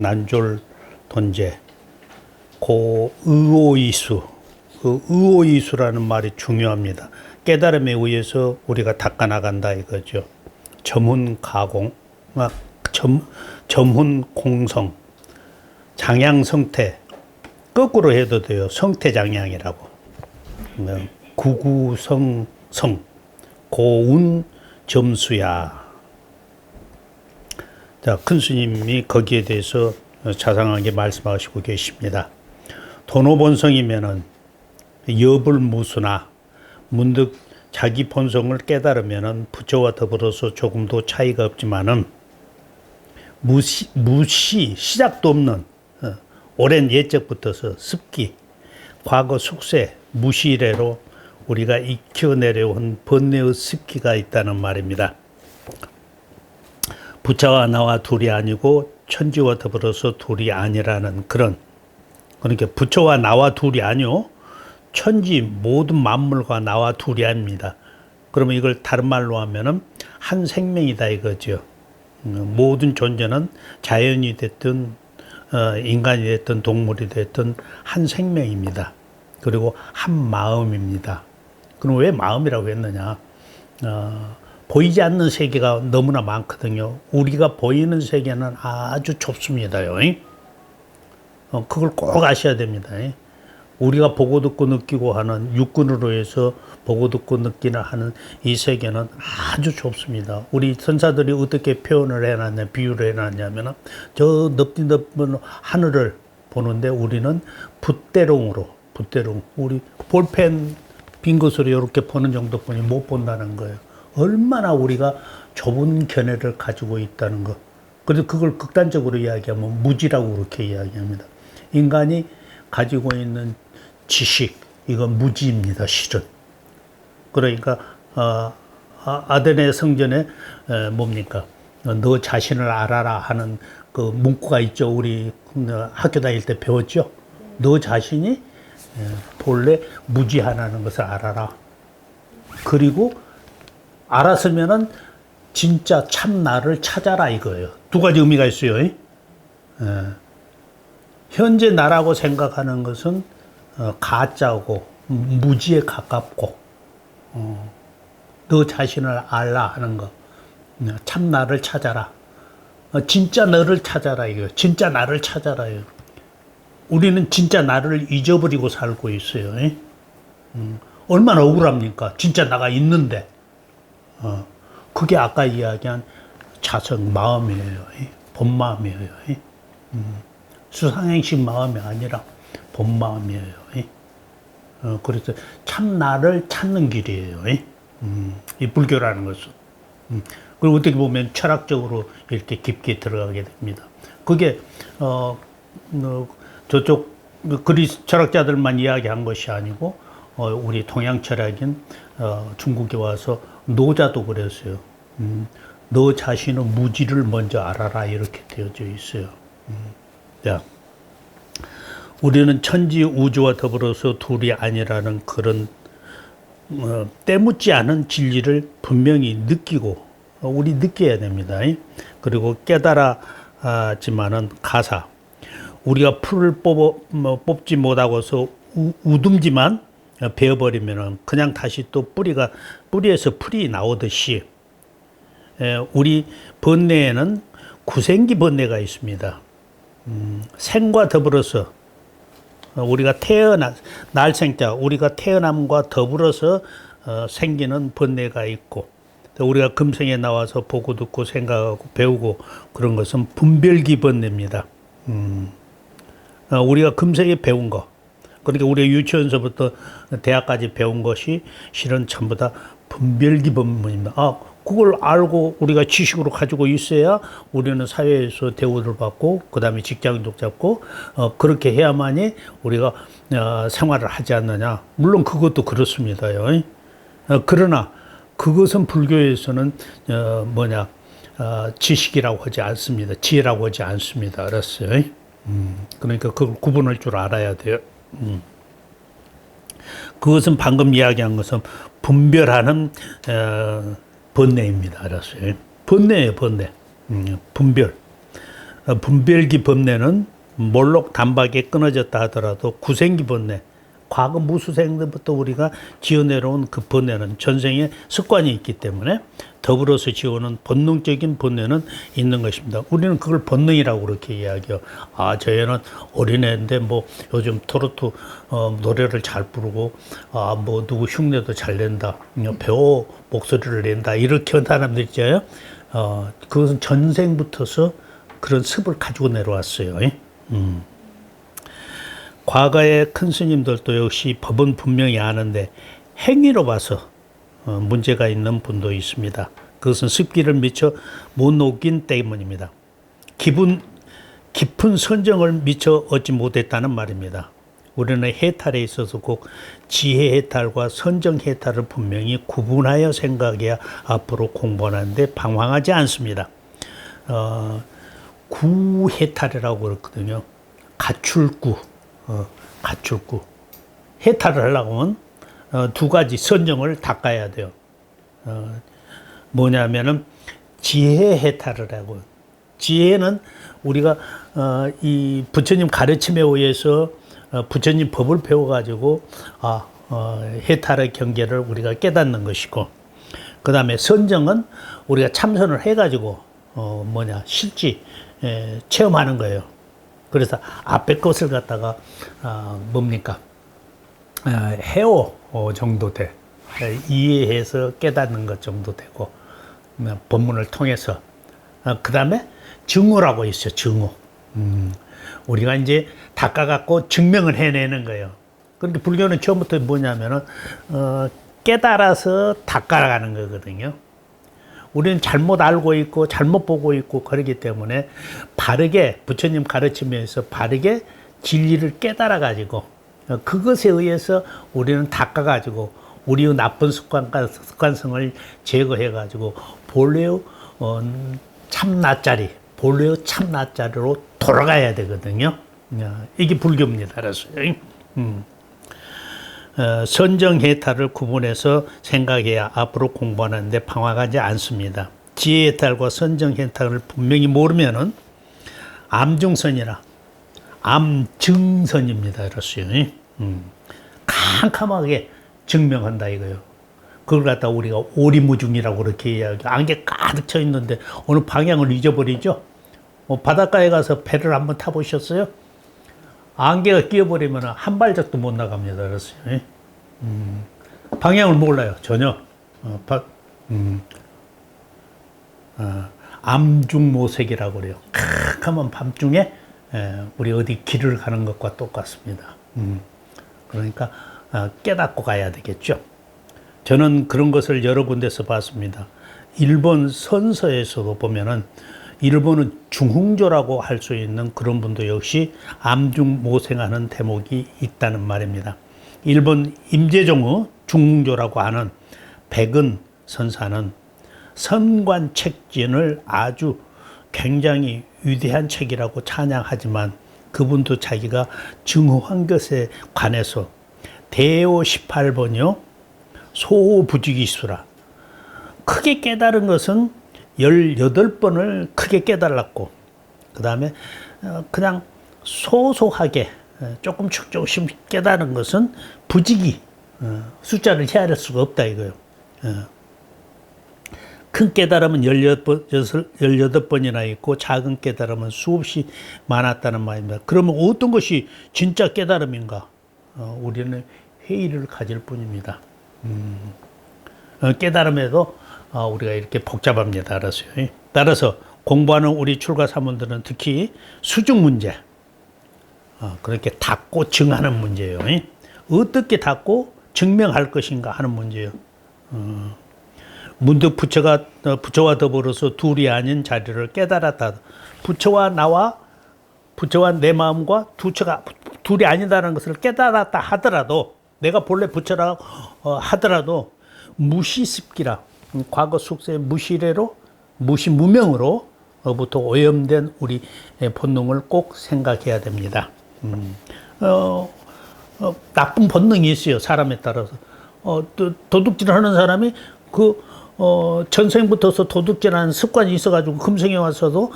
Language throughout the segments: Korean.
난졸 돈제 고의오이수, 그 의오이수라는 말이 중요합니다. 깨달음에 의해서 우리가 닦아나간다 이거죠. 점훈 가공, 점훈 공성, 장양성태, 거꾸로 해도 돼요. 성태장양이라고. 구구성성, 고운 점수야. 자, 큰 스님이 거기에 대해서 자상하게 말씀하시고 계십니다. 도노본성이면은 여불무수나 문득 자기 본성을 깨달으면은 부처와 더불어서 조금도 차이가 없지만은 시작도 없는 오랜 옛적부터서 습기, 과거 숙세, 무시래로 우리가 익혀내려온 번뇌의 습기가 있다는 말입니다. 부처와 나와 둘이 아니고 천지와 더불어서 둘이 아니라는 그러니까 부처와 나와 둘이 아니요 천지 모든 만물과 나와 둘이 아닙니다. 그러면 이걸 다른 말로 하면은 한 생명이다 이거죠. 모든 존재는 자연이 됐든 인간이 됐든 동물이 됐든 한 생명입니다. 그리고 한 마음입니다. 그럼 왜 마음이라고 했느냐? 보이지 않는 세계가 너무나 많거든요. 우리가 보이는 세계는 아주 좁습니다요. 그걸 꼭 아셔야 됩니다. 우리가 보고 듣고 느끼고 하는 육군으로 해서 보고 듣고 느끼는 하는 이 세계는 아주 좁습니다. 우리 선사들이 어떻게 표현을 해놨냐, 비유를 해놨냐면 저 넓디 넓은 하늘을 보는데 우리는 붓대롱, 우리 볼펜 빈 것으로 이렇게 보는 정도뿐이 못 본다는 거예요. 얼마나 우리가 좁은 견해를 가지고 있다는 것. 그래서 그걸 극단적으로 이야기하면 무지라고 그렇게 이야기합니다. 인간이 가지고 있는 지식, 이건 무지입니다, 실은. 그러니까 아데네 성전에 뭡니까? 너 자신을 알아라 하는 그 문구가 있죠. 우리 학교 다닐 때 배웠죠. 너 자신이 본래 무지하다는 것을 알아라. 그리고 알았으면은 진짜 참 나를 찾아라 이거예요. 두 가지 의미가 있어요. 현재 나라고 생각하는 것은 가짜고 무지에 가깝고 너 자신을 알라 하는 거. 참 나를 찾아라. 진짜 너를 찾아라 이거예요. 진짜 나를 찾아라 이거예요. 우리는 진짜 나를 잊어버리고 살고 있어요. 얼마나 억울합니까? 진짜 나가 있는데. 그게 아까 이야기한 자성 마음이에요. 본마음이에요. 수상행식 마음이 아니라 본마음이에요. 그래서 참 나를 찾는 길이에요. 이 불교라는 것은. 그리고 어떻게 보면 철학적으로 이렇게 깊게 들어가게 됩니다. 그게 저쪽 그리스 철학자들만 이야기한 것이 아니고 우리 동양 철학인 중국에 와서 노자도 그랬어요. 너 자신의 무지를 먼저 알아라 이렇게 되어져 있어요. 자, 우리는 천지 우주와 더불어서 둘이 아니라는 그런 때묻지 않은 진리를 분명히 느끼고 우리 느껴야 됩니다. 그리고 깨달았지만은 가사 우리가 풀을 뽑지 못하고서 우듬지만 베어버리면은 그냥 다시 또 뿌리에서 풀이 나오듯이 우리 번뇌에는 구생기 번뇌가 있습니다. 생과 더불어서 우리가 날생자 우리가 태어남과 더불어서 생기는 번뇌가 있고 우리가 금생에 나와서 보고 듣고 생각하고 배우고 그런 것은 분별기 번뇌입니다. 우리가 금생에 배운 거 그러니까 우리가 유치원서부터 대학까지 배운 것이 실은 전부 다 분별기 법문입니다. 그걸 알고 우리가 지식으로 가지고 있어야 우리는 사회에서 대우를 받고 그 다음에 직장도 잡고 그렇게 해야만이 우리가 생활을 하지 않느냐. 물론 그것도 그렇습니다요. 그러나 그것은 불교에서는 지식이라고 하지 않습니다. 지혜라고 하지 않습니다. 알았어요? 그러니까 그걸 구분할 줄 알아야 돼요. 그것은 방금 이야기한 것은 분별하는 번뇌입니다. 알았어요? 번뇌예요, 번뇌. 분별. 분별기 번뇌는 몰록 단박에 끊어졌다 하더라도 구생기 번뇌, 과거 무수생 때부터 우리가 지어내려온 그 번뇌는 전생의 습관이 있기 때문에 더불어서 지어오는 본능적인 번뇌는 있는 것입니다. 우리는 그걸 본능이라고 그렇게 이야기해요. 아, 저 애는 어린애인데 뭐 요즘 트로트 노래를 잘 부르고 뭐 누구 흉내도 잘 낸다, 배우 목소리를 낸다, 이렇게 한 사람들 있잖아요. 그것은 전생부터서 그런 습을 가지고 내려왔어요. 과거의 큰 스님들도 역시 법은 분명히 아는데 행위로 봐서 문제가 있는 분도 있습니다. 그것은 습기를 미처 못 녹인 때문입니다. 깊은 선정을 미처 얻지 못했다는 말입니다. 우리는 해탈에 있어서 꼭 지혜 해탈과 선정 해탈을 분명히 구분하여 생각해야 앞으로 공부하는데 방황하지 않습니다. 구해탈이라고 그러거든요. 가출구. 가출구. 해탈을 하려고 하면 두 가지 선정을 닦아야 돼요. 뭐냐면은 지혜 해탈을 하고, 지혜는 우리가 이 부처님 가르침에 의해서 부처님 법을 배워가지고 해탈의 경계를 우리가 깨닫는 것이고, 그 다음에 선정은 우리가 참선을 해가지고 실지 체험하는 거예요. 그래서 앞에 것을 갖다가 뭡니까? 해오 정도 돼. 이해해서 깨닫는 것 정도 되고, 본문을 통해서. 그 다음에 증오라고 있어요. 증오. 우리가 이제 닦아갖고 증명을 해내는 거예요. 그러니까 불교는 처음부터 뭐냐면은 깨달아서 닦아가는 거거든요. 우리는 잘못 알고 있고 잘못 보고 있고 그러기 때문에 바르게 부처님 가르치면서 바르게 진리를 깨달아 가지고 그것에 의해서 우리는 닦아 가지고 우리의 나쁜 습관성을 제거해 가지고 본래의 참나짜리, 본래의 참나짜리로 돌아가야 되거든요. 이게 불교입니다. 알았어요. 선정해탈을 구분해서 생각해야 앞으로 공부하는데 방황하지 않습니다. 지혜해탈과 선정해탈을 분명히 모르면은 암중선이나 암증선입니다. 이렇어요. 캄캄하게 증명한다 이거요. 그걸 갖다 우리가 오리무중이라고 그렇게 이야기. 안개 가득 쳐 있는데 어느 방향을 잊어버리죠. 바닷가에 가서 배를 한번 타보셨어요? 안개가 끼어버리면 한 발짝도 못 나갑니다. 그랬어요. 방향을 몰라요. 전혀. 암중모색이라고 그래요. 캄캄한 밤중에 우리 어디 길을 가는 것과 똑같습니다. 그러니까 깨닫고 가야 되겠죠. 저는 그런 것을 여러 군데서 봤습니다. 일본 선서에서도 보면은 일본은 중흥조라고 할 수 있는 그런 분도 역시 암중모생하는 대목이 있다는 말입니다. 일본 임재종의 중흥조라고 하는 백은 선사는 선관책진을 아주 굉장히 위대한 책이라고 찬양하지만 그분도 자기가 증후한 것에 관해서 대오 18번이요 소부지기수라 크게 깨달은 것은 18번을 크게 깨달았고, 그 다음에 그냥 소소하게 조금씩 깨달은 것은 부지기, 숫자를 헤아릴 수가 없다 이거예요. 큰 깨달음은 18번이나 있고 작은 깨달음은 수없이 많았다는 말입니다. 그러면 어떤 것이 진짜 깨달음인가? 우리는 회의를 가질 뿐입니다. 깨달음에도 우리가 이렇게 복잡합니다. 알았어요. 따라서 공부하는 우리 출가 사문들은 특히 수중 문제, 그렇게 닫고 증하는 문제예요. 어떻게 닫고 증명할 것인가 하는 문제예요. 문득 부처와 더불어서 둘이 아닌 자리를 깨달았다. 부처와 내 마음과 부처가 둘이 아니다라는 것을 깨달았다 하더라도, 내가 본래 부처라고 하더라도 무시습기라, 과거 숙세의 무시래로, 무시무명으로부터 오염된 우리 본능을 꼭 생각해야 됩니다. 나쁜 본능이 있어요. 사람에 따라서. 도둑질 하는 사람이 전생부터서 도둑질하는 습관이 있어가지고 금생에 와서도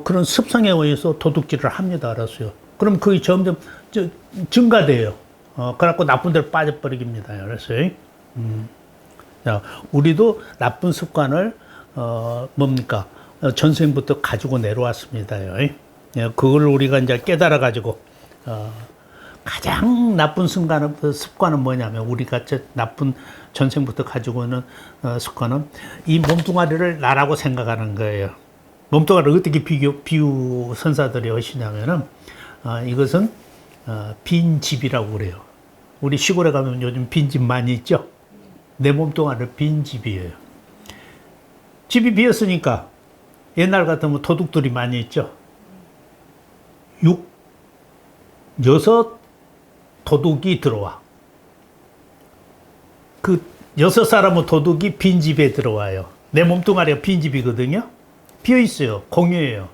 그런 습성에 의해서 도둑질을 합니다. 알았어요. 그럼 그게 점점 증가돼요. 그래갖고 나쁜 데로 빠져버리깁니다. 알았어요. 자, 우리도 나쁜 습관을 뭡니까? 전생부터 가지고 내려왔습니다. 예, 그걸 우리가 이제 깨달아가지고 가장 나쁜 습관은 뭐냐면 우리가 나쁜 전생부터 가지고 있는 습관은 이 몸뚱아리를 나라고 생각하는 거예요. 몸뚱아리를 어떻게 비유 선사들이 하시냐면은 이것은 빈 집이라고 그래요. 우리 시골에 가면 요즘 빈 집 많이 있죠. 내 몸뚱아리는 빈 집이에요. 집이 비었으니까 옛날 같으면 도둑들이 많이 있죠. 6, 6 도둑이 들어와. 그 6사람은 도둑이 빈집에 들어와요. 내 몸뚱아리가 빈집이거든요. 비어있어요. 공유예요.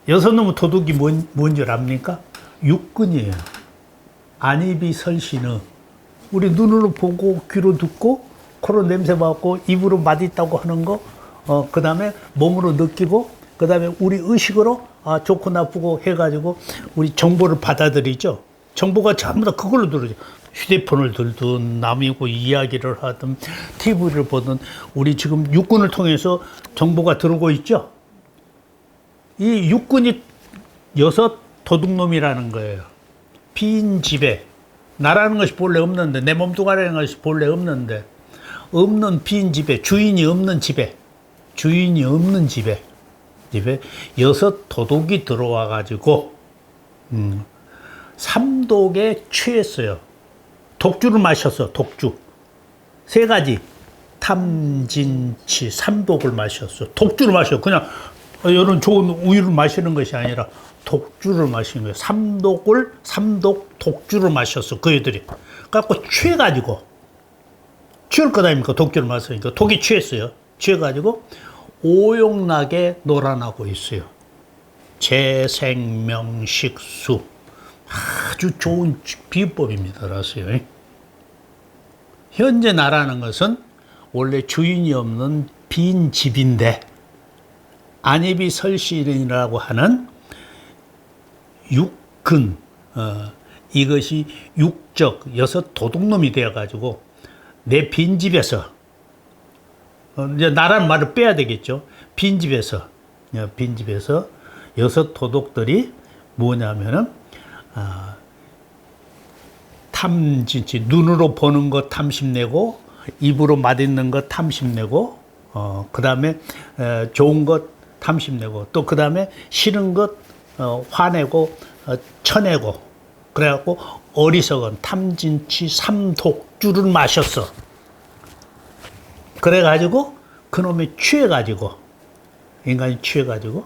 6놈의 도둑이 뭔 줄 압니까? 육근이에요. 안입이 설신의. 우리 눈으로 보고 귀로 듣고 코로 냄새 맡고 입으로 맛있다고 하는 거, 그 다음에 몸으로 느끼고, 그 다음에 우리 의식으로 좋고 나쁘고 해가지고 우리 정보를 받아들이죠. 정보가 전부 다 그걸로 들어오죠. 휴대폰을 들든 남이고 이야기를 하든 TV를 보든 우리 지금 육군을 통해서 정보가 들어오고 있죠. 이 육군이 6 도둑놈이라는 거예요. 빈 집에 나라는 것이 본래 없는데, 내 몸뚱아리라는 것이 본래 없는데, 없는 빈 집에, 주인이 없는 집에 6 도둑이 들어와 가지고 3독에 취했어요. 독주를 마셨어. 독주 3가지 탐진치 3독을 마셨어. 독주를 마셔. 그냥 이런 좋은 우유를 마시는 것이 아니라 독주를 마시는 거예요. 3독 독주를 마셨어. 그 애들이 갖고 취해가지고, 취할 것 아닙니까? 독주를 마시니까 독이 취했어요. 취해가지고 오용락에 놀아나고 있어요. 재생명식수. 아주 좋은 비유법입니다. 알았어요. 현재 나라는 것은 원래 주인이 없는 빈 집인데, 안입이 설신이라고 하는 육근, 이것이 육적 6 도둑놈이 되어가지고 내 빈집에서, 이제 나라는 말을 빼야 되겠죠. 빈집에서 6 도둑들이 뭐냐면은 탐진치, 눈으로 보는 것 탐심내고, 입으로 맛있는 것 탐심내고, 그 다음에 좋은 것 탐심내고, 또 그 다음에 싫은 것 화내고 쳐내고, 그래갖고 어리석은 탐진치 3독주를 마셨어. 그래가지고 그놈이 취해가지고, 인간이 취해가지고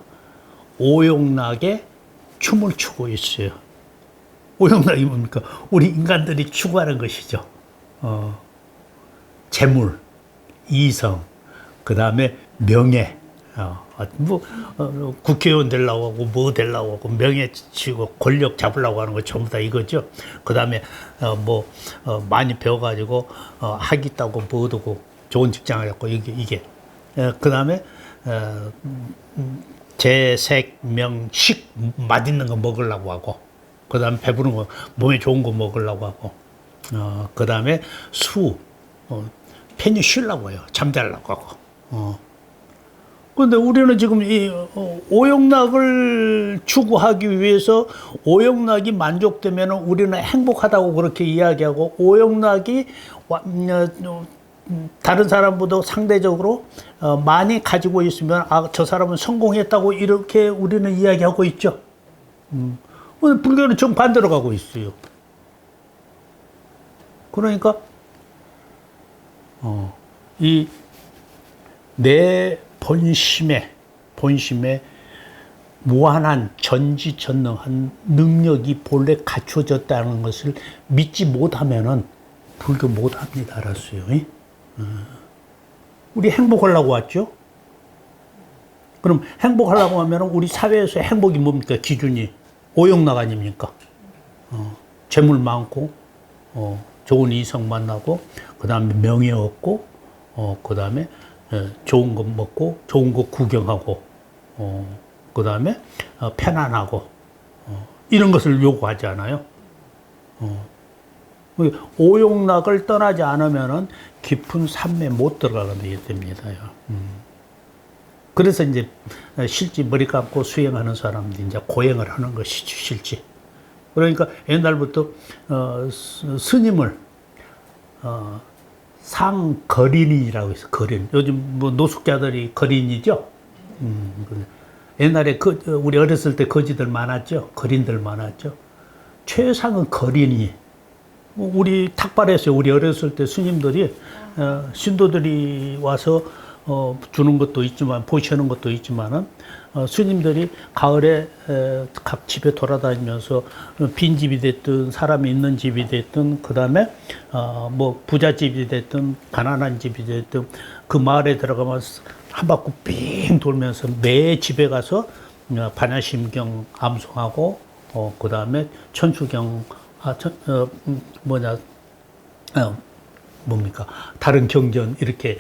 오용락에 춤을 추고 있어요. 오용락이 뭡니까? 우리 인간들이 추구하는 것이죠. 재물, 이성, 그 다음에 명예, 국회의원 되려고 하고 뭐 되려고 하고 명예 치고 권력 잡으려고 하는 거 전부 다 이거죠. 그 다음에 많이 배워가지고 학위 따고 뭐 얻고 좋은 직장을 갖고 이게 그 다음에 재생명식 맛있는 거 먹으려고 하고, 그 다음에 배부른 거 몸에 좋은 거 먹으려고 하고, 그 다음에 편히 쉬려고 해요. 잠자려고 하고. 그런데 우리는 지금 이 오용락을 추구하기 위해서 오용락이 만족되면 우리는 행복하다고 그렇게 이야기하고, 오용락이 다른 사람보다 상대적으로 많이 가지고 있으면 저 사람은 성공했다고 이렇게 우리는 이야기하고 있죠. 오늘 불교는 정반대로 가고 있어요. 그러니까 이 내 본심에 무한한 전지전능한 능력이 본래 갖춰졌다는 것을 믿지 못하면은 불교 못합니다. 알았어요? 우리 행복하려고 왔죠? 그럼 행복하려고 하면 우리 사회에서 행복이 뭡니까? 기준이 오용락 아닙니까? 재물 많고, 좋은 이성 만나고, 그 다음에 명예 얻고, 그 다음에 좋은 거 먹고 좋은 거 구경하고 그 다음에 편안하고 이런 것을 요구하지 않아요. 오용락을 떠나지 않으면은 깊은 삶에 못 들어가게 됩니다요. 그래서 이제 실제 머리 감고 수행하는 사람들이 이제 고행을 하는 것이죠, 실제. 그러니까 옛날부터 스님을 상거린이라고 해서 거린. 요즘 뭐 노숙자들이 거린이죠. 옛날에 우리 어렸을 때 거지들 많았죠. 거린들 많았죠. 최상은 거린이. 우리 탁발했어요. 우리 어렸을 때 스님들이 신도들이 와서 주는 것도 있지만 보시는 것도 있지만은 스님들이 가을에 각 집에 돌아다니면서 빈 집이 됐든 사람이 있는 집이 됐든 그 다음에 뭐 부잣집이 됐든 가난한 집이 됐든 그 마을에 들어가면 한 바퀴 삥 돌면서 매 집에 가서 반야심경 암송하고 그 다음에 천수경 뭡니까 다른 경전 이렇게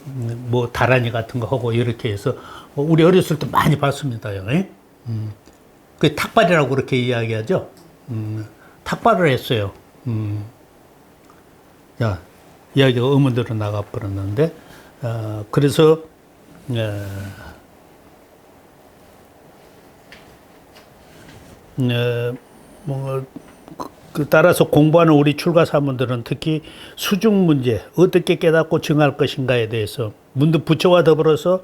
뭐 다라니 같은 거 하고 이렇게 해서 우리 어렸을 때 많이 봤습니다요. 그 탁발이라고 그렇게 이야기하죠. 탁발을 했어요. 야, 이야기가 의문대로 나가 버렸는데 그래서 뭐 따라서 공부하는 우리 출가사문들은 특히 수중 문제 어떻게 깨닫고 증할 것인가에 대해서 문득 부처와 더불어서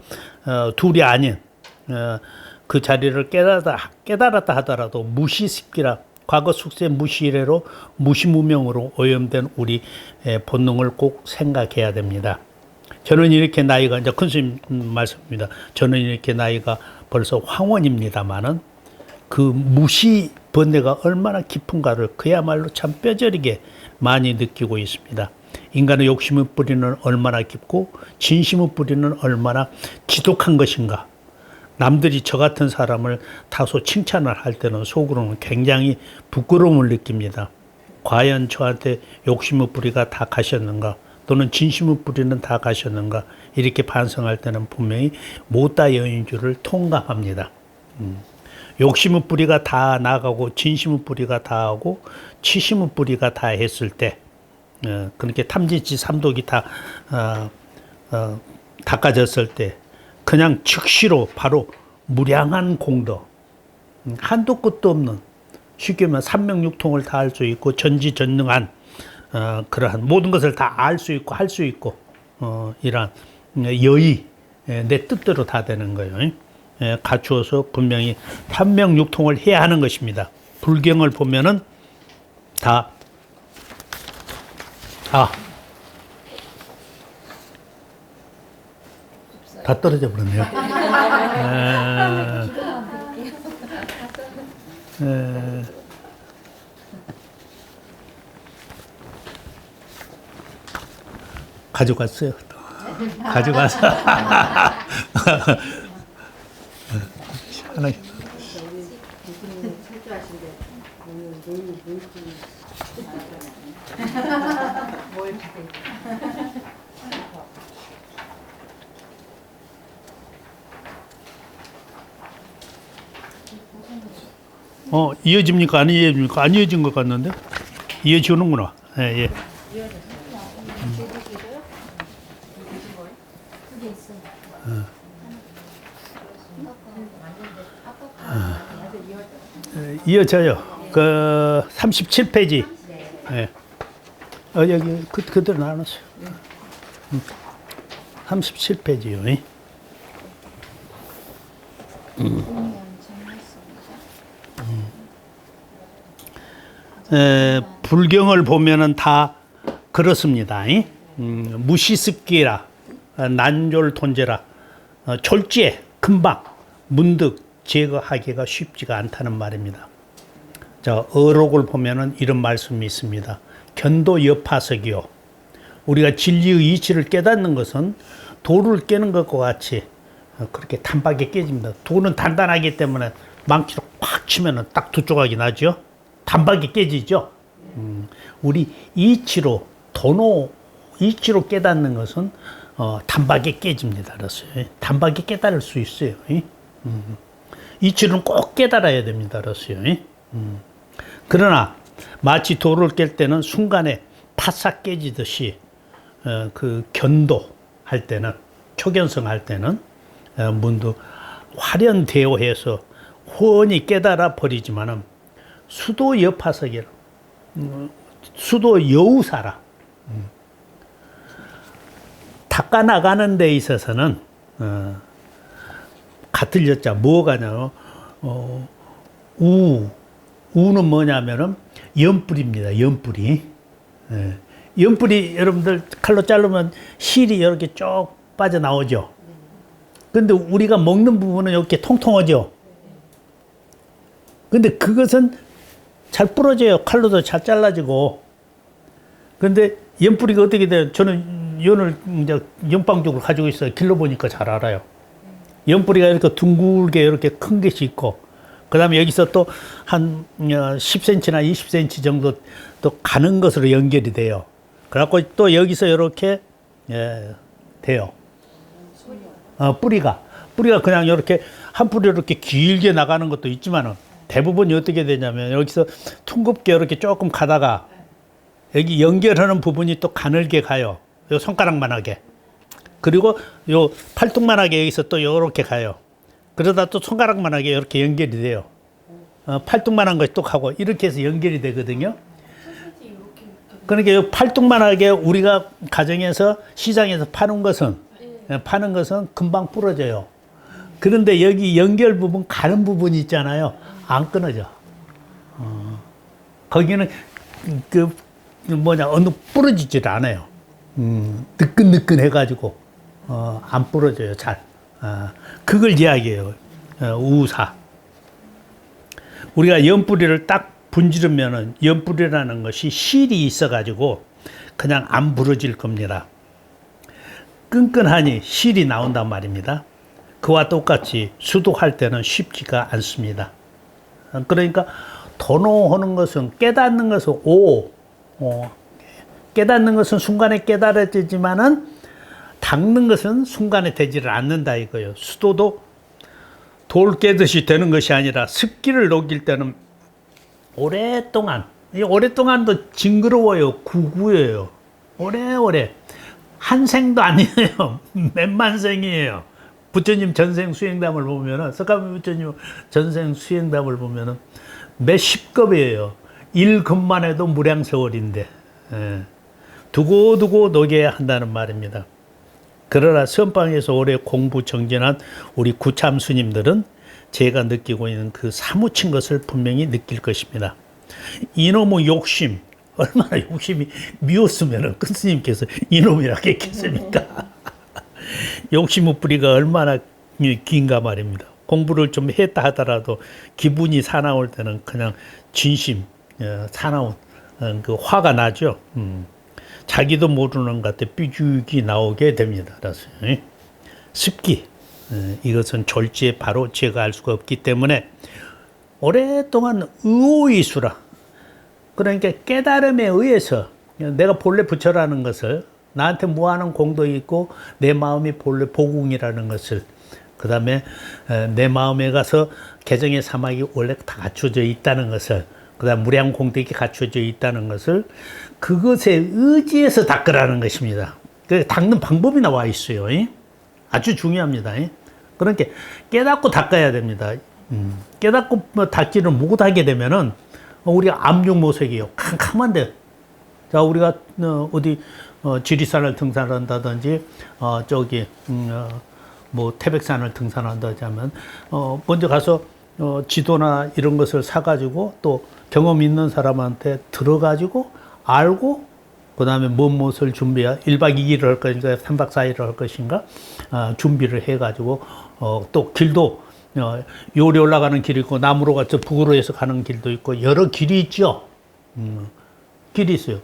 둘이 아닌 그 자리를 깨달았다 하더라도 무시습기라 과거 숙세 무시이래로 무시무명으로 오염된 우리 본능을 꼭 생각해야 됩니다. 저는 이렇게 나이가 이제 큰 스님 말씀입니다. 저는 이렇게 나이가 벌써 황혼입니다만은 그 무시 번뇌가 얼마나 깊은가를 그야말로 참 뼈저리게 많이 느끼고 있습니다. 인간의 욕심의 뿌리는 얼마나 깊고 진심의 뿌리는 얼마나 지독한 것인가. 남들이 저 같은 사람을 다소 칭찬을 할 때는 속으로는 굉장히 부끄러움을 느낍니다. 과연 저한테 욕심의 뿌리가 다 가셨는가 또는 진심의 뿌리는 다 가셨는가 이렇게 반성할 때는 분명히 못다 여인 줄을 통감합니다. 욕심의 뿌리가 다 나가고 진심의 뿌리가 다 하고 치심의 뿌리가 다 했을 때 그렇게 탐진치 삼독이 다 닦아졌을 때 그냥 즉시로 바로 무량한 공덕 한도 끝도 없는 쉽게 말하면 삼명육통을 다 할 수 있고 전지전능한 그러한 모든 것을 다 알 수 있고 할 수 있고 이러한 여의 내 뜻대로 다 되는 거예요. 갖추어서 분명히 삼명육통을 해야 하는 것입니다. 불경을 보면은 다 떨어져 버렸네요. 가져갔어요. 가져가서 하나. 이어집니까? 안 이어집니까? 안 이어진 것 같는데? 이어지는구나. 예. 이어져요. 그 37페이지. 예. 여기 그대로 나눴어요. 37페이지요. 불경을 보면은 다 그렇습니다. 무시습기라 난졸톤제라 졸지에 금방 문득 제거하기가 쉽지가 않다는 말입니다. 자, 어록을 보면은 이런 말씀이 있습니다. 견도 여파석이요. 우리가 진리의 이치를 깨닫는 것은 돌을 깨는 것과 같이 그렇게 단박에 깨집니다. 돌은 단단하기 때문에 망치로 팍 치면은 딱 두 조각이 나죠. 단박에 깨지죠. 우리 이치로 도노 이치로 깨닫는 것은 단박에 깨집니다. 알았어요. 단박에 깨달을 수 있어요. 이치로는 꼭 깨달아야 됩니다. 알았어요. 그러나 마치 돌을 깰 때는 순간에 파싹 깨지듯이 그 견도할 때는, 초견성 할 때는 문득 화련대오해서 훤히 깨달아 버리지만은 수도 여파석이라, 수도 여우사라, 닦아 나가는 데 있어서는 같을 여자 뭐가냐면 우는 뭐냐면은 연뿌리입니다. 연뿌리. 연뿌리 여러분들 칼로 자르면 실이 이렇게 쭉 빠져나오죠. 근데 우리가 먹는 부분은 이렇게 통통하죠. 근데 그것은 잘 부러져요. 칼로도 잘 잘라지고. 근데 연뿌리가 어떻게 돼요? 저는 연을 이제 연방죽을 가지고 있어요. 길러보니까 잘 알아요. 연뿌리가 이렇게 둥글게 이렇게 큰 것이 있고, 그 다음에 여기서 또 한 10cm나 20cm 정도 또 가는 것으로 연결이 돼요. 그래갖고 또 여기서 이렇게 돼요. 뿌리가 그냥 이렇게 한 뿌리 이렇게 길게 나가는 것도 있지만은 대부분이 어떻게 되냐면 여기서 퉁겁게 이렇게 조금 가다가 여기 연결하는 부분이 또 가늘게 가요. 요 손가락만하게. 그리고 요 팔뚝만하게 여기서 또 요렇게 가요. 그러다 또 손가락만하게 이렇게 연결이 돼요. 팔뚝만한 것이 또 가고 이렇게 해서 연결이 되거든요. 그러니까 요 팔뚝만하게 우리가 가정에서 시장에서 파는 것은 금방 부러져요. 그런데 여기 연결 부분, 가는 부분이 있잖아요. 안 끊어져. 거기는 어느 부러지질 않아요. 느끈느끈 해가지고 안 부러져요. 잘. 그걸 이야기해요. 우사. 우리가 연뿌리를 딱 분지르면은 연뿌리라는 것이 실이 있어가지고 그냥 안 부러질 겁니다. 끈끈하니 실이 나온단 말입니다. 그와 똑같이 수도할 때는 쉽지가 않습니다. 그러니까 도노하는 것은, 깨닫는 것은 깨닫는 것은 순간에 깨달아지지만은 닦는 것은 순간에 되지를 않는다 이거예요. 수도도 돌 깨듯이 되는 것이 아니라 습기를 녹일 때는 오랫동안도 징그러워요. 구구예요. 오래오래. 한 생도 아니에요. 몇만 생이에요. 부처님 전생 수행담을 보면은, 석가모니 부처님 전생 수행담을 보면은 몇십 급이에요. 1급만 해도 무량세월인데, 두고두고 녹여야 한다는 말입니다. 그러나 선방에서 오래 공부 정진한 우리 구참 스님들은 제가 느끼고 있는 그 사무친 것을 분명히 느낄 것입니다. 이놈의 욕심, 얼마나 욕심이 미웠으면 큰 스님께서 이놈이라고 했겠습니까? 욕심의 뿌리가 얼마나 긴가 말입니다. 공부를 좀 했다 하더라도 기분이 사나울 때는 그냥 진심, 사나운 그 화가 나죠. 자기도 모르는 것 같아 삐죽이 나오게 됩니다. 그래서 습기, 이것은 졸지에 바로 제가 알 수가 없기 때문에 오랫동안 의오이수라, 그러니까 깨달음에 의해서 내가 본래 부처라는 것을, 나한테 무한한 공도 있고 내 마음이 본래 보궁이라는 것을, 그 다음에 내 마음에 가서 개정의 사막이 원래 다 갖춰져 있다는 것을, 그 다음 무량 공덕이 갖춰져 있다는 것을, 그것에 의지해서 닦으라는 것입니다. 그 닦는 방법이 나와 있어요. 아주 중요합니다. 그러니까 깨닫고 닦아야 됩니다. 깨닫고 닦지를 못하게 되면은 우리가 압력모색이요. 캄캄한데, 자, 우리가 어디 지리산을 등산한다든지 뭐 태백산을 등산한다든지 하면 먼저 가서 지도나 이런 것을 사가지고 또 경험 있는 사람한테 들어가지고 알고, 그 다음에 무엇을 준비해, 1박 2일을 할 것인가 3박 4일을 할 것인가 준비를 해가지고 또 길도 요리 올라가는 길이 있고 남으로 가서 북으로 해서 가는 길도 있고 여러 길이 있죠. 길이 있어요.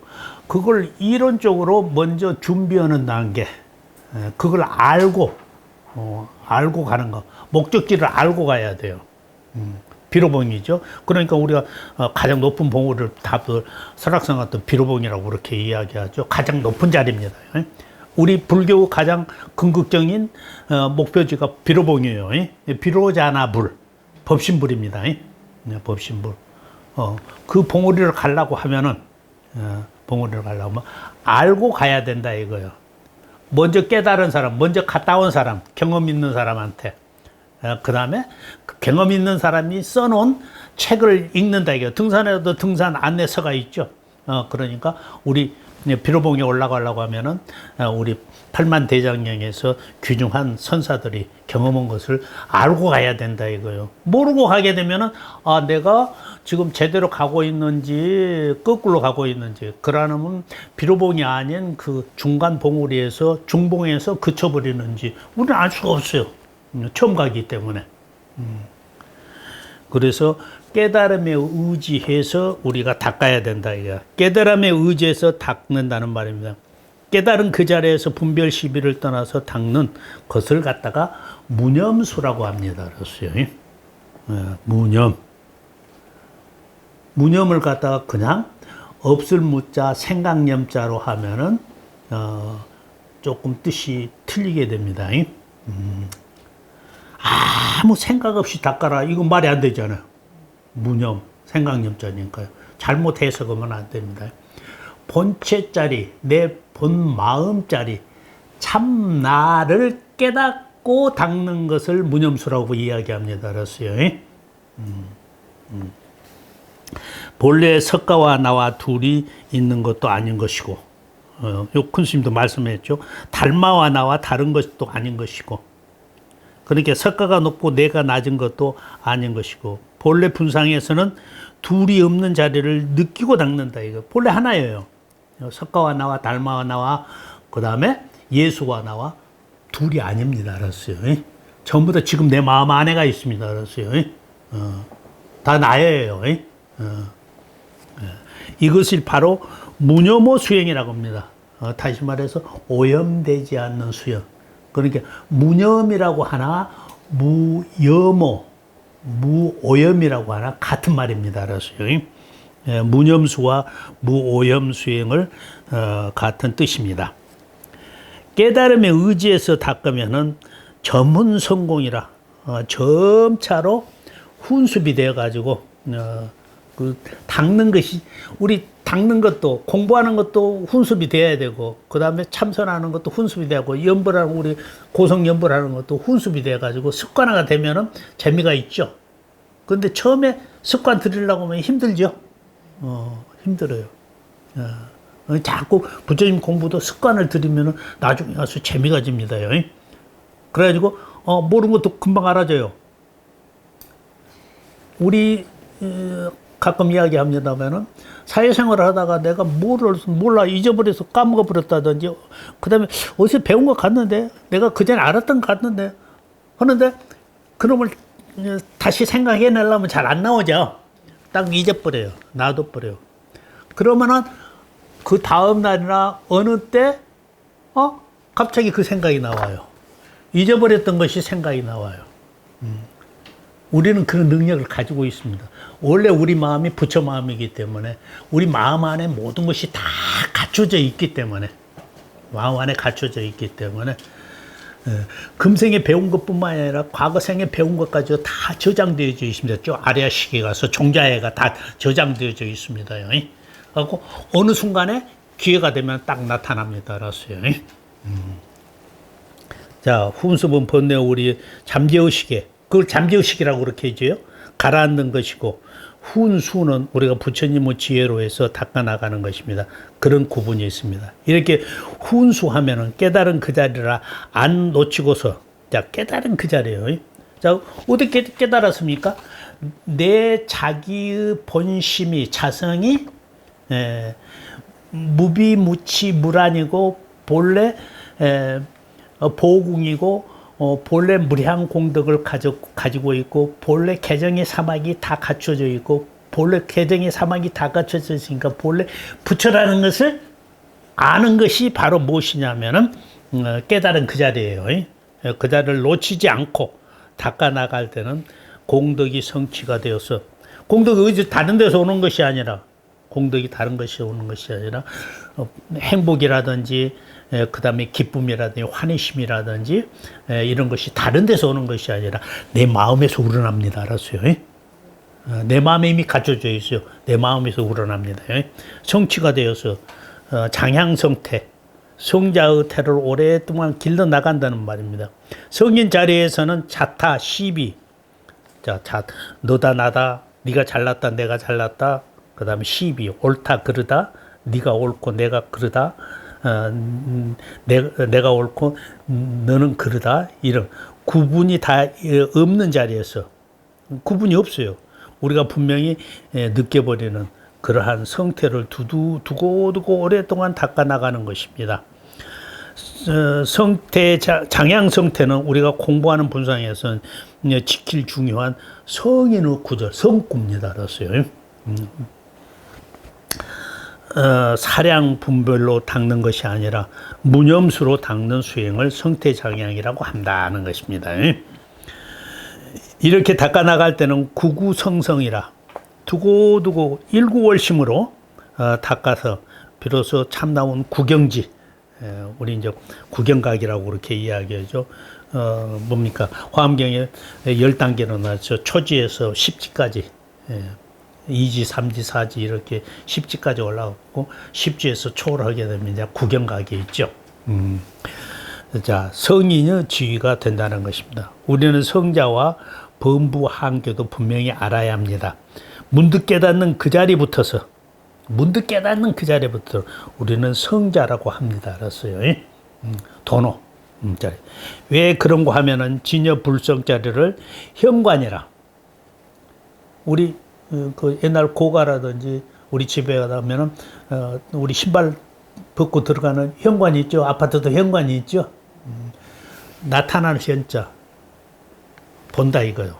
그걸 이론적으로 먼저 준비하는 단계, 그걸 알고 가는 거, 목적지를 알고 가야 돼요. 비로봉이죠. 그러니까 우리가 가장 높은 봉우리를 답을 설악산 같은 비로봉이라고 그렇게 이야기하죠. 가장 높은 자리입니다. 우리 불교 가장 궁극적인 목표지가 비로봉이에요. 비로자나불, 법신불입니다. 법신불. 그 봉우리를 가려고 하면은 봉우리를 가려면 알고 가야 된다 이거예요. 먼저 깨달은 사람, 먼저 갔다 온 사람, 경험 있는 사람한테. 그 다음에 경험 있는 사람이 써놓은 책을 읽는다 이거예요. 등산에도 등산 안내서가 있죠. 그러니까 우리 비로봉에 올라가려고 하면은 우리 팔만대장경에서 귀중한 선사들이 경험한 것을 알고 가야 된다 이거예요. 모르고 가게 되면은 내가 지금 제대로 가고 있는지 거꾸로 가고 있는지, 그러면 비로봉이 아닌 그 중간 봉우리에서 중봉에서 그쳐버리는지 우리는 알 수가 없어요. 처음 가기 때문에. 그래서 깨달음에 의지해서 우리가 닦아야 된다 이거야. 깨달음에 의지해서 닦는다는 말입니다. 깨달은 그 자리에서 분별 시비를 떠나서 닦는 것을 갖다가 무념수라고 합니다. 그랬어요. 무념. 무념을 갖다가 그냥 없을 무자 생각념자로 하면은 조금 뜻이 틀리게 됩니다. 아무 생각 없이 닦아라. 이거 말이 안 되잖아요. 무념, 생각념자니까요. 잘못 해석하면 안 됩니다. 본체짜리, 내 본 마음짜리, 참 나를 깨닫고 닦는 것을 무념수라고 이야기합니다. 알았어요? 본래 석가와 나와 둘이 있는 것도 아닌 것이고, 요 큰 스님도 말씀했죠. 달마와 나와 다른 것도 아닌 것이고, 그러니까 석가가 높고 내가 낮은 것도 아닌 것이고, 본래 분상에서는 둘이 없는 자리를 느끼고 닦는다 이거. 본래 하나예요. 석가와 나와 달마와 나와 그 다음에 예수와 나와 둘이 아닙니다. 알았어요? 전부 다 지금 내 마음 안에가 있습니다. 알았어요? 다 나예요. 이것이 바로 무념호 수행이라고 합니다. 다시 말해서 오염되지 않는 수행. 그러니까 무념이라고 하나 무염호, 무오염이라고 하나 같은 말입니다. 알았어요? 무념수와 무오염 수행을 같은 뜻입니다. 깨달음에 의지해서 닦으면은 전문 성공이라 점차로 훈습이 되어 가지고 그 닦는 것이, 우리 닦는 것도 공부하는 것도 훈습이 돼야 되고, 그 다음에 참선하는 것도 훈습이 되고, 연불하는 우리 고성 연불하는 것도 훈습이 돼 가지고 습관화가 되면은 재미가 있죠. 그런데 처음에 습관 들이려고 하면 힘들죠. 힘들어요. 자꾸 부처님 공부도 습관을 들이면은 나중에 가서 재미가 집니다. 그래가지고 모르는 것도 금방 알아져요. 우리 가끔 이야기합니다만은 사회생활을 하다가 내가 뭐를 몰라 잊어버려서 까먹어버렸다든지, 그 다음에 어디서 배운 거 같는데 내가 그전에 알았던 거 같는데 하는데 그놈을 다시 생각해내려면 잘 안 나오죠. 딱 잊어버려요. 놔둬버려요. 그러면은 그 다음 날이나 어느 때 갑자기 그 생각이 나와요. 잊어버렸던 것이 생각이 나와요. 우리는 그런 능력을 가지고 있습니다. 원래 우리 마음이 부처 마음이기 때문에, 우리 마음 안에 모든 것이 다 갖춰져 있기 때문에, 마음 안에 갖춰져 있기 때문에 금생에 배운 것뿐만 아니라 과거생에 배운 것까지도 다 저장되어져 있습니다. 저 아래아 시계 가서 종자에가 다 저장되어져 있습니다. 그리고 어느 순간에 기회가 되면 딱 나타납니다. 알았어요? 자, 훈습은 번뇌 우리 잠재의식에, 그걸 잠재의식이라고 그렇게 해줘요. 가라앉는 것이고, 훈수는 우리가 부처님의 지혜로 해서 닦아나가는 것입니다. 그런 구분이 있습니다. 이렇게 훈수하면은 깨달은 그 자리라 안 놓치고서, 자, 깨달은 그 자리예요. 자, 어떻게 깨달았습니까? 내 자기의 본심이, 자성이 무비무치 무란이고, 본래 보궁이고, 본래 무량 공덕을 가지고 있고, 본래 개정의 사막이 다 갖춰져 있고, 본래 개정의 사막이 다 갖춰져 있으니까 본래 부처라는 것을 아는 것이 바로 무엇이냐면은 깨달은 그 자리예요. 그 자리를 놓치지 않고 닦아 나갈 때는 공덕이 성취가 되어서 공덕이 어디 다른 데서 오는 것이 아니라 공덕이 다른 것이 오는 것이 아니라 행복이라든지 그다음에 기쁨이라든지 환희심이라든지 이런 것이 다른 데서 오는 것이 아니라 내 마음에서 우러납니다. 알았어요? 내 마음에 이미 갖춰져 있어요. 내 마음에서 우러납니다. 성취가 되어서 장향성태, 성자의 태를 오랫동안 길러 나간다는 말입니다. 성인 자리에서는 자타, 시비, 너다 나다, 네가 잘났다, 내가 잘났다, 그 다음에 시비, 옳다, 그르다, 네가 옳고 내가 그르다, 내가 옳고 너는 그르다, 이런 구분이 다 없는 자리에서 구분이 없어요. 우리가 분명히 느껴버리는 그러한 성태를 두고 오랫동안 닦아 나가는 것입니다. 성태, 장양 성태는 우리가 공부하는 분상에서는 지킬 중요한 성인의 구절, 성구입니다. 알았어요? 사량 분별로 닦는 것이 아니라 무념수로 닦는 수행을 성태장양이라고 한다는 것입니다. 이렇게 닦아 나갈 때는 구구성성이라 두고 일구월심으로 닦아서 비로소 참나온 구경지, 우리 이제 구경각이라고 그렇게 이야기하죠. 뭡니까? 화엄경에 10단계로 나왔죠. 초지에서 10지까지, 2지, 3지, 4지 이렇게 10지까지 올라갔고 10지에서 초월하게 되면 이제 구경각이 있죠. 자, 성인의 지위가 된다는 것입니다. 우리는 성자와 범부 한계도 분명히 알아야 합니다. 문득 깨닫는 그 자리부터서 우리는 성자라고 합니다. 알았어요? 도노 자리. 왜 그런 거 하면은 진여 불성 자리를 현관이라. 우리 그 옛날 고가라든지 우리 집에 가면은 우리 신발 벗고 들어가는 현관이 있죠. 아파트도 현관이 있죠. 나타나는 현자 본다 이거요.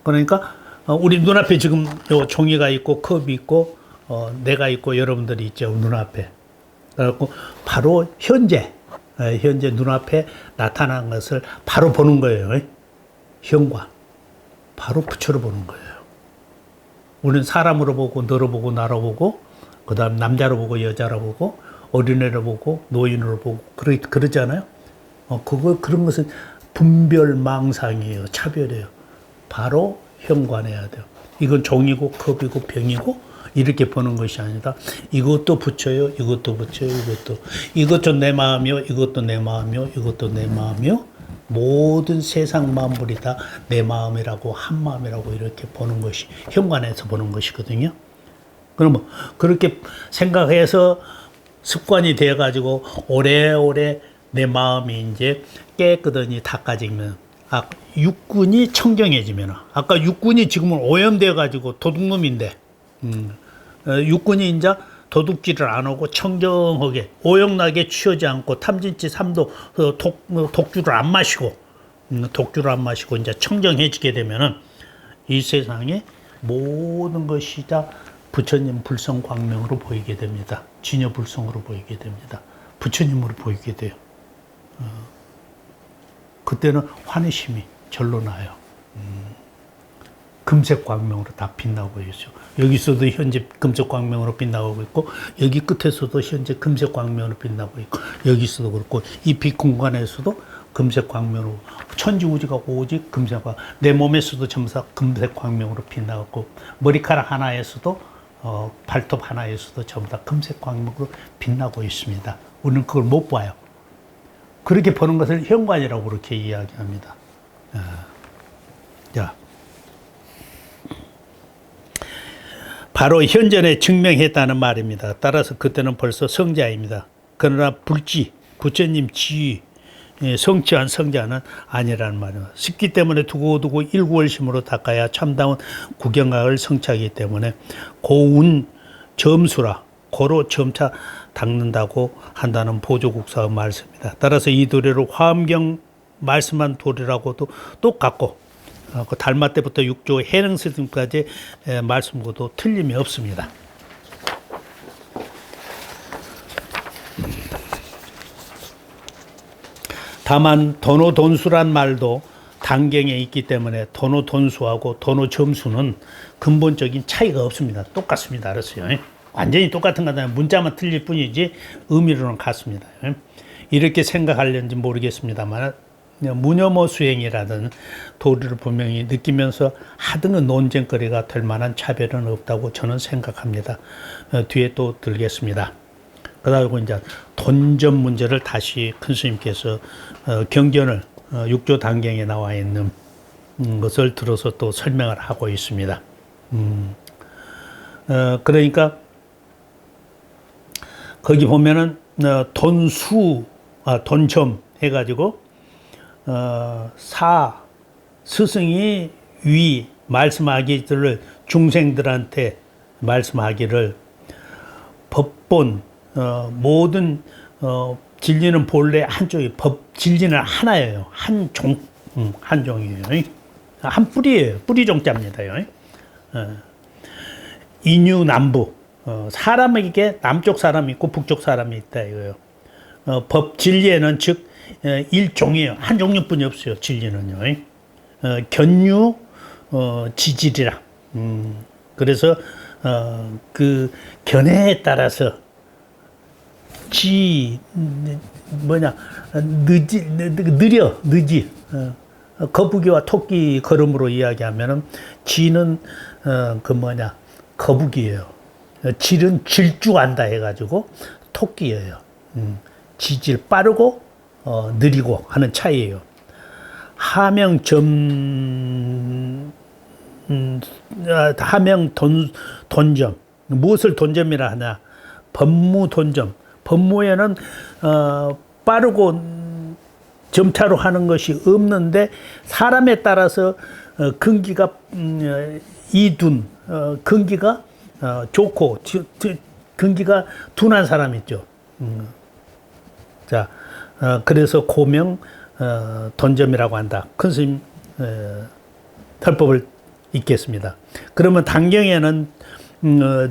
그러니까 우리 눈앞에 지금 요 종이가 있고 컵이 있고 내가 있고 여러분들이 있죠. 눈앞에. 그래갖고 바로 현재 눈앞에 나타난 것을 바로 보는 거예요. 현관. 바로 부처로 보는 거예요. 우리는 사람으로 보고 너로 보고 나로 보고 그 다음 남자로 보고 여자로 보고 어린애로 보고 노인으로 보고 그러잖아요. 그런 것은 분별망상이에요. 차별이에요. 바로 현관해야 돼요. 이건 종이고 컵이고 병이고 이렇게 보는 것이 아니다. 이것도 부처요. 이것도 부처요. 이것도 내 마음이요. 이것도 내 마음이요. 이것도 내 마음이요. 모든 세상 만물이 다 내 마음이라고 한 마음이라고 이렇게 보는 것이 현관에서 보는 것이거든요. 그러면 그렇게 생각해서 습관이 되어가지고 오래오래 내 마음이 이제 깨끗하니 닦아지면 육군이 청정해지면 아까 육군이 지금은 오염되어가지고 도둑놈인데 육군이 이제 도둑질을 안 하고 청정하게 오용나게 취하지 않고 탐진치 삼도 독주를 안 마시고 이제 청정해지게 되면은 이 세상에 모든 것이 다 부처님 불성 광명으로 보이게 됩니다. 진여 불성으로 보이게 됩니다. 부처님으로 보이게 돼요. 그때는 환희심이 절로 나요. 금색 광명으로 다 빛나고 있죠. 여기서도 현재 금색 광명으로 빛나고 있고 여기 끝에서도 현재 금색 광명으로 빛나고 있고 여기서도 그렇고 이 빛 공간에서도 금색 광명으로 천지우주가 오직 금색 광명 내 몸에서도 전부 다 금색 광명으로 빛나고 머리카락 하나에서도 발톱 하나에서도 전부 다 금색 광명으로 빛나고 있습니다. 우리는 그걸 못 봐요. 그렇게 보는 것을 현관이라고 그렇게 이야기합니다. 자. 바로 현전에 증명했다는 말입니다. 따라서 그때는 벌써 성자입니다. 그러나 부처님 지위, 성취한 성자는 아니라는 말입니다. 습기 때문에 두고 일구월심으로 닦아야 참다운 구경각을 성취하기 때문에 고운 점수라 고로 점차 닦는다고 한다는 보조국사의 말씀입니다. 따라서 이 도리를 화엄경 말씀한 도리라고도 똑같고 그 달마 때부터 6조 해능 스님까지 말씀과도 틀림이 없습니다. 다만 돈수란 말도 단경에 있기 때문에 도노 돈수하고 도노 점수는 근본적인 차이가 없습니다. 똑같습니다. 알았어요? 완전히 똑같은 거다. 문자만 틀릴 뿐이지 의미로는 같습니다. 이렇게 생각하려는지 모르겠습니다만 무념어 수행이라는 도리를 분명히 느끼면서 하등은 논쟁거리가 될 만한 차별은 없다고 저는 생각합니다. 뒤에 또 들겠습니다. 그러고 이제 돈점 문제를 다시 큰 스님께서 경전을 6조 단경에 나와 있는 것을 들어서 또 설명을 하고 있습니다. 그러니까 거기 보면은 돈점 해가지고 스승이 위 말씀하기를 중생들한테 말씀하기를 법본 모든 진리는 본래 한쪽이 진리는 하나예요. 한 종이에요. 한 뿌리예요. 뿌리 종자입니다. 인유남부 사람에게 남쪽 사람이 있고 북쪽 사람이 있다 이거예요. 법 진리에는 즉 일종이에요. 한 종류뿐이 없어요. 진리는요. 견유 지질이라. 그래서 그 견해에 따라서 느지 거북이와 토끼 걸음으로 이야기하면은 지는 거북이에요. 질은 질주한다 해가지고 토끼예요. 지질 빠르고 느리고 하는 차이예요. 하명 돈점 무엇을 돈점이라 하냐? 법무 돈점. 법무에는 빠르고 점차로 하는 것이 없는데 사람에 따라서 근기가 이둔 근기가 좋고 근기가 둔한 사람 있죠. 자, 그래서 고명 돈점이라고 한다. 큰 스님 설법을 읽겠습니다. 그러면 단경에는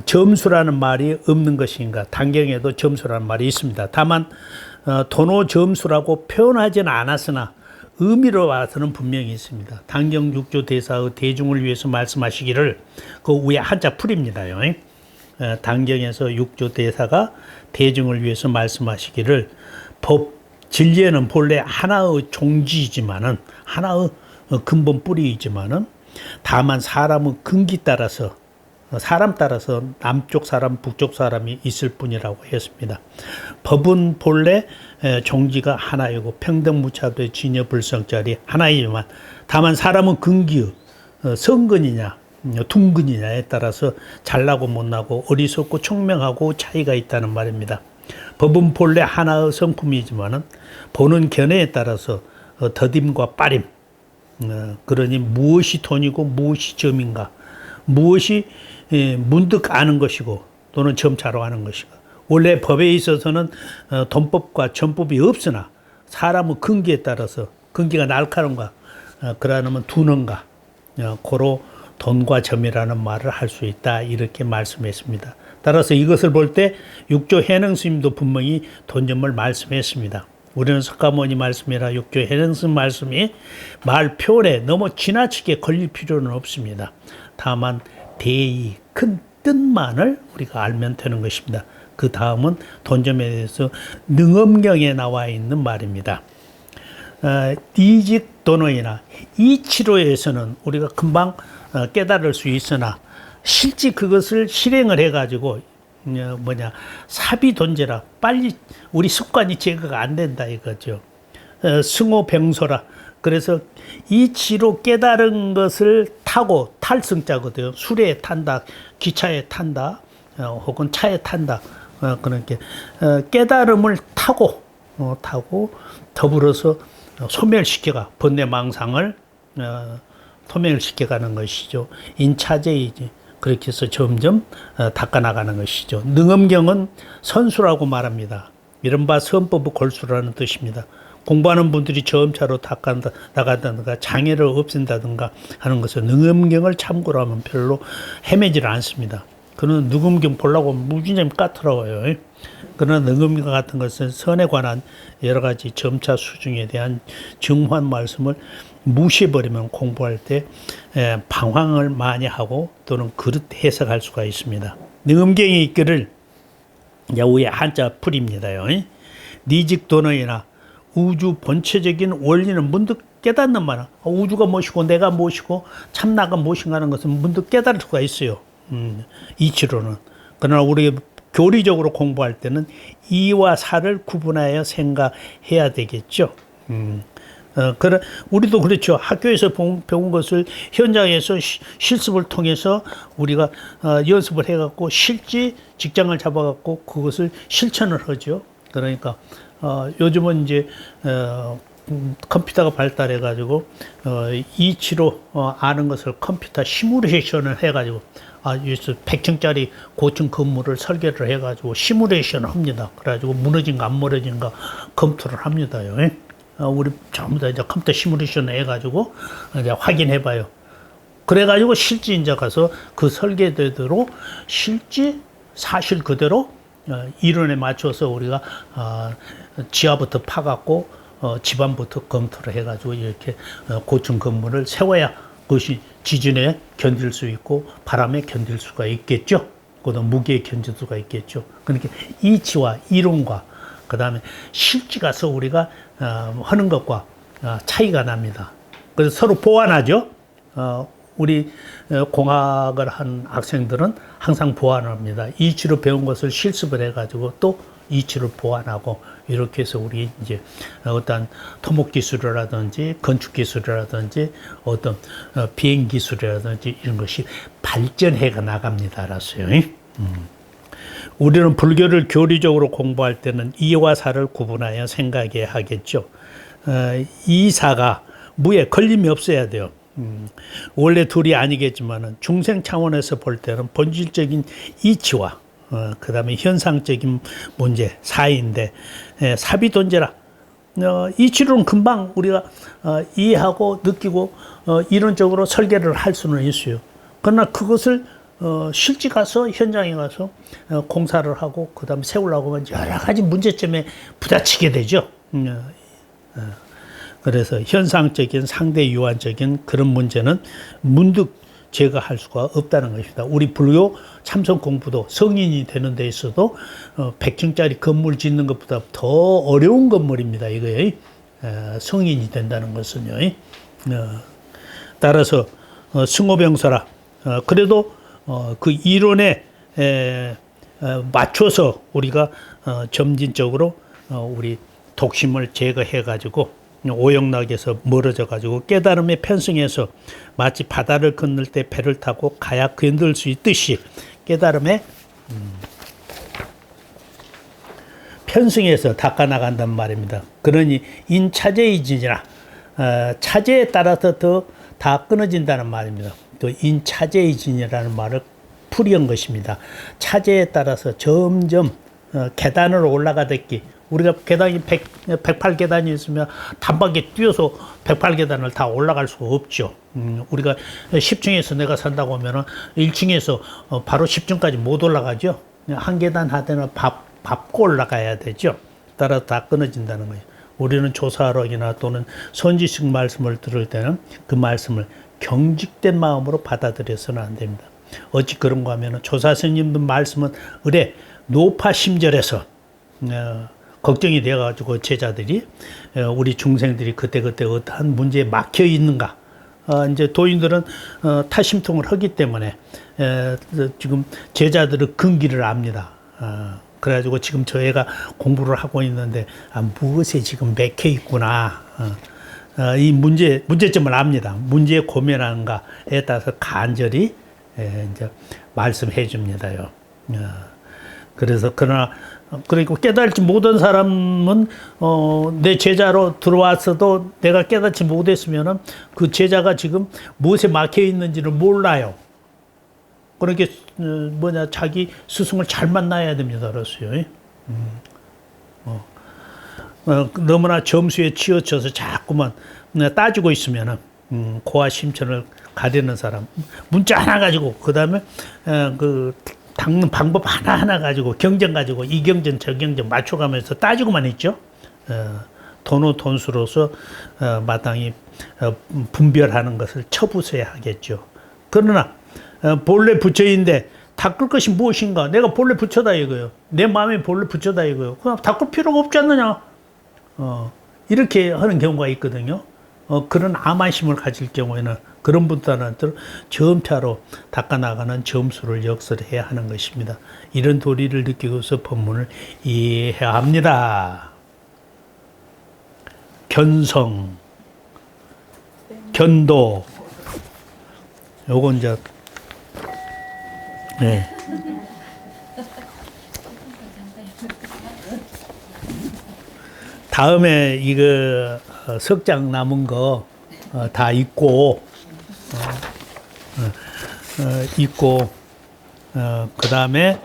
점수라는 말이 없는 것인가? 단경에도 점수라는 말이 있습니다. 다만 도노 점수라고 표현하지는 않았으나 의미로 와서는 분명히 있습니다. 단경 6조 대사의 대중을 위해서 말씀하시기를 그 위에 한자 풀입니다요. 단경에서 6조 대사가 대중을 위해서 말씀하시기를 법 진리에는 본래 하나의 종지이지만은 하나의 근본 뿌리이지만은 다만 사람의 근기 따라서 사람 따라서 남쪽 사람 북쪽 사람이 있을 뿐이라고 했습니다. 법은 본래 종지가 하나이고 평등무차도의 진여불성짜리 하나이지만 다만 사람은 근기의 성근이냐 둥근이냐에 따라서 잘나고 못나고 어리석고 총명하고 차이가 있다는 말입니다. 법은 본래 하나의 성품이지만은 보는 견해에 따라서 더딤과 빠림 그러니 무엇이 돈이고 무엇이 점인가 무엇이 문득 아는 것이고 또는 점차로 아는 것이고 원래 법에 있어서는 돈법과 점법이 없으나 사람의 근기에 따라서 근기가 날카로운가 그러면 두는가 고로 돈과 점이라는 말을 할 수 있다 이렇게 말씀했습니다. 따라서 이것을 볼 때 육조 해능스님도 분명히 돈점을 말씀했습니다. 우리는 석가모니 말씀이나 육조 해능스님 말씀이 말 표현에 너무 지나치게 걸릴 필요는 없습니다. 다만 대의 큰 뜻만을 우리가 알면 되는 것입니다. 그 다음은 돈점에 대해서 능엄경에 나와 있는 말입니다. 이직 도노이나 이치로에서는 우리가 금방 깨달을 수 있으나 실제 그것을 실행을 해가지고 사비돈제라 빨리 우리 습관이 제거가 안 된다 이거죠. 승호병소라 그래서 이치로 깨달은 것을 타고 탈승자거든요. 수레에 탄다, 기차에 탄다, 혹은 차에 탄다. 그렇게 깨달음을 타고 더불어서 소멸시켜가 번뇌망상을 소멸시켜가는 것이죠. 인차제이지. 그렇게 해서 점점 닦아나가는 것이죠. 능엄경은 선수라고 말합니다. 이른바 선법의 골수라는 뜻입니다. 공부하는 분들이 점차로 닦아나간다든가 장애를 없앤다든가 하는 것을 능엄경을 참고로 하면 별로 헤매질 않습니다. 그는 느금경 보려고 무진장 까다로워요. 그러나 느금경 같은 것은 선에 관한 여러 가지 점차 수중에 대한 정확한 말씀을 무시해버리면 공부할 때 방황을 많이 하고 또는 그릇 해석할 수가 있습니다. 느금경이 있기를 야후의 한자 풀입니다요. 니직 도너이나 우주 본체적인 원리는 문득 깨닫는 말은 우주가 무엇이고 내가 무엇이고 참나가 무엇인가 하는 것은 문득 깨달을 수가 있어요. 이치로는. 그러나 우리 교리적으로 공부할 때는 이와 사를 구분하여 생각해야 되겠죠. 그래, 우리도 그렇죠. 학교에서 배운 것을 현장에서 실습을 통해서 우리가 연습을 해갖고 실제 직장을 잡아갖고 그것을 실천을 하죠. 그러니까 요즘은 이제 컴퓨터가 발달해가지고 이치로 아는 것을 컴퓨터 시뮬레이션을 해가지고 여기서 100층짜리 고층 건물을 설계를 해가지고 시뮬레이션을 합니다. 그래가지고 무너진가 안 무너진가 검토를 합니다요. 우리 전부 다 이제 컴퓨터 시뮬레이션 해가지고 이제 확인해봐요. 그래가지고 실제 이제 가서 그 설계대로 실제 사실 그대로 이론에 맞춰서 우리가 지하부터 파갖고 지반부터 검토를 해가지고 이렇게 고층 건물을 세워야 그것이 지진에 견딜 수 있고 바람에 견딜 수가 있겠죠. 그다음 무게에 견딜 수가 있겠죠. 그러니까 이치와 이론과 그다음에 실제 가서 우리가 하는 것과 차이가 납니다. 그래서 서로 보완하죠. 우리 공학을 한 학생들은 항상 보완합니다. 이치로 배운 것을 실습을 해가지고 또 이치를 보완하고 이렇게 해서 우리 이제 어떤 토목 기술이라든지 건축 기술이라든지 어떤 비행 기술이라든지 이런 것이 발전해 나갑니다. 알았어요? 우리는 불교를 교리적으로 공부할 때는 이와 사를 구분하여 생각해야 하겠죠. 이사가 무에 걸림이 없어야 돼요. 원래 둘이 아니겠지만은 중생 차원에서 볼 때는 본질적인 이치와 그 다음에 현상적인 문제 사이인데 사비돈제라 이치로는 금방 우리가 이해하고 느끼고 이론적으로 설계를 할 수는 있어요. 그러나 그것을 실제 가서 현장에 가서 공사를 하고 그 다음에 세우려고 하면 여러 가지 문제점에 부딪히게 되죠. 그래서 현상적인 상대 유한적인 그런 문제는 문득 제거할 수가 없다는 것입니다. 우리 불교 참선 공부도 성인이 되는 데 있어도 100층짜리 건물 짓는 것보다 더 어려운 건물입니다. 이거예요. 성인이 된다는 것은요. 따라서 승호병설아 그래도 그 이론에 맞춰서 우리가 점진적으로 우리 독심을 제거해 가지고 오영락에서 멀어져 가지고 깨달음에 편승해서 마치 바다를 건널 때 배를 타고 가야 건널 수 있듯이 깨달음에 편승해서 닦아 나간단 말입니다. 그러니 인차제이지니라 차제에 따라서 더 다 끊어진다는 말입니다. 또 인차제이진이라는 말을 풀이한 것입니다. 차제에 따라서 점점 계단으로 올라가듯이 우리가 계단이 108계단이 있으면 단박에 뛰어서 108계단을 다 올라갈 수가 없죠. 우리가 10층에서 내가 산다고 하면은 1층에서 바로 10층까지 못 올라가죠. 한 계단 하더라도 밟고 올라가야 되죠. 따라서 다 끊어진다는 거예요. 우리는 조사학이나 또는 선지식 말씀을 들을 때는 그 말씀을 경직된 마음으로 받아들여서는 안 됩니다. 어찌 그런가 하면 조사 스님들 말씀은 의뢰 노파심절에서 걱정이 되어가지고 제자들이 우리 중생들이 그때그때 어떠한 문제에 막혀 있는가 이제 도인들은 타심통을 하기 때문에 지금 제자들의 근기를 압니다. 그래가지고 지금 저 애가 공부를 하고 있는데 무엇에 지금 맥혀 있구나. 이 문제점을 압니다. 문제에 고민하는가에 따라서 간절히 이제 말씀해 줍니다요. 그래서 그러나 그리고 깨달지 못한 사람은 내 제자로 들어왔어도 내가 깨닫지 못했으면은 그 제자가 지금 무엇에 막혀 있는지를 몰라요. 그렇게 자기 스승을 잘 만나야 됩니다. 그랬어요. 너무나 점수에 치우쳐서 자꾸만 따지고 있으면은 고아 심천을 가리는 사람 문자 하나 가지고 그 다음에 그 닦는 방법 하나하나 가지고 경전 가지고 이 경전 저 경전 맞춰가면서 따지고만 있죠. 돈오 돈수로서 마땅히 분별하는 것을 쳐부숴야 하겠죠. 그러나 본래 부처인데 닦을 것이 무엇인가? 내가 본래 부처다 이거요. 내 마음에 본래 부처다 이거요. 그냥 닦을 필요가 없지 않느냐? 이렇게 하는 경우가 있거든요. 그런 암안심을 가질 경우에는 그런 분들한테 점차로 닦아나가는 점수를 역설해야 하는 것입니다. 이런 도리를 느끼고서 법문을 이해해야 합니다. 견성, 견도, 요건 이제, 네. 다음에 이거 석장 남은 거 다 있고, 그 다음에